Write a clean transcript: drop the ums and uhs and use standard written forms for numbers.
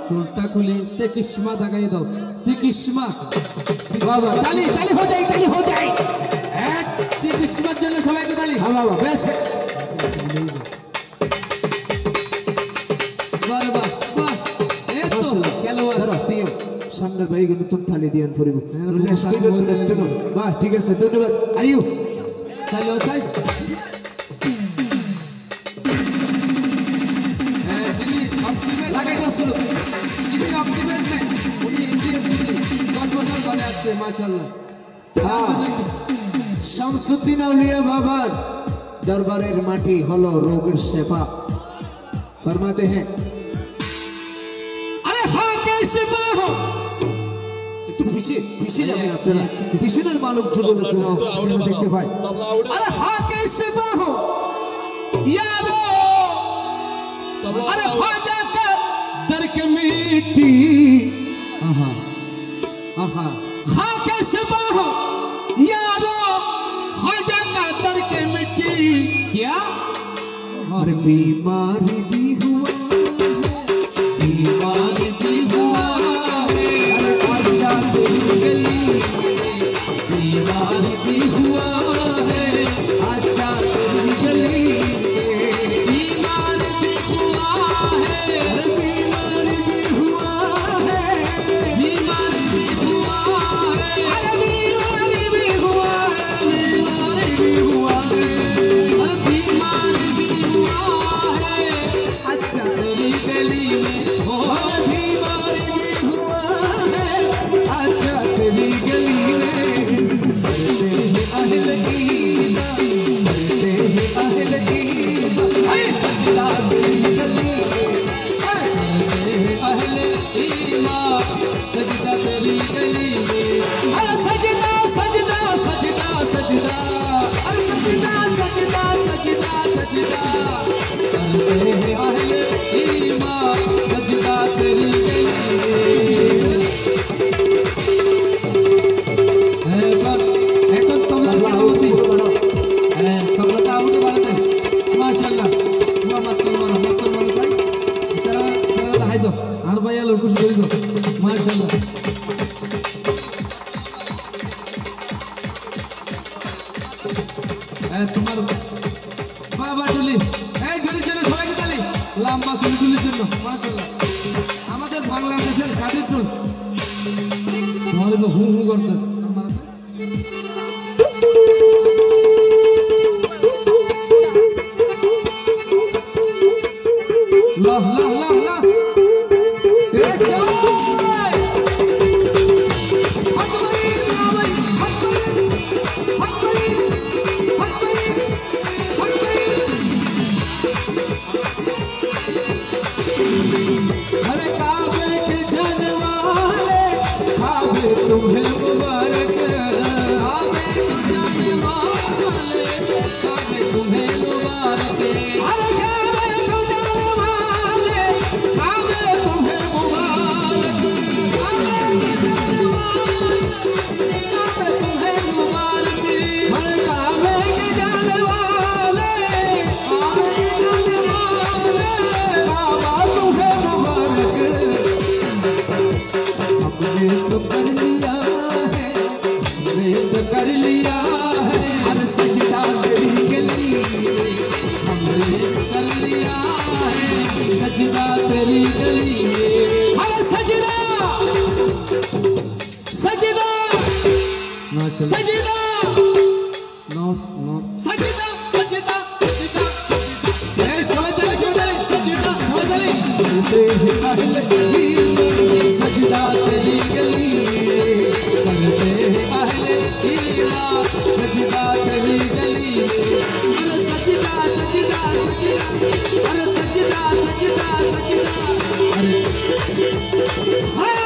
चुलटा खुली ते किस्मा दगाई दो ते किस्मा बाबा ताली ताली हो जाए ते किस्मा जन सबाई को ताली हाँ बाबा बेस वाह वाह वाह ये तो क्या हुआ धरो तीन सामने भाई को तुम थाली दियन फरिबो लेस को चलो वाह ठीक है धन्यवाद आयु चलो साइड शमसुद्दीन औलिया बाबर दरबारेर माटी हलो रोगेर शेफा फरमाते हैं अरे हाँ कैसे हो একটু পিছিয়ে যাবেন আপনারা পিছনের মালুম চলে দেখতে পাই अरे हाँ कैसे हो यारो अरे ख्वाजा का दर के मिट्टी आहा आहा हाँ कैसे हो यारो ख्वाजा का दर के मिट्टी क्या अरे बीमारी भी हुआ बीमारी भी हुआ अरे आजा तेरी गली बीमारी भी हुआ है आजा तेरी गली बीमारी भी हुआ है अरे बीमारी भी हुआ है बीमारी भी हुआ है अरे बीमारी भी हुआ है बीमारी भी हुआ है अरे बीमारी भी हुआ है आजा तेरी गली में हो बीमारी भी हुआ है आजा तेरी गली में अहल ईमा मरते हैं अहल ईमा अरे सजदा तेरी गली अहले ईमा सजदा तेरी गली में अरे सजदा सजदा सजदा सजदा अरे सजदा सजदा सजदा सजदा करते हैं अहले ईमा सजदा तेरी गली में এখন তোমরা কেরামতি তোমরা আউটে বাড়াতে মাশাআল্লাহ মাত মারো চাই তারা দেখাই দাও আর ভাই আলো খুশি করি দাও মাশাআল্লাহ তোমার বাবা ঢুলি এই ঢুলির জন্য সবাইকে তালি লম্বা চুল ঢুলির জন্য মাশাআল্লাহ আমাদের বাংলাদেশের কাঠের চুল তোমাদের হু হু করতেছে লা লা লা লা এসো হাততালি হাততালি হাততালি হাততালি अरे सजदा सजदा सजदा अरे सजदा सजदा सजदा अरे हाय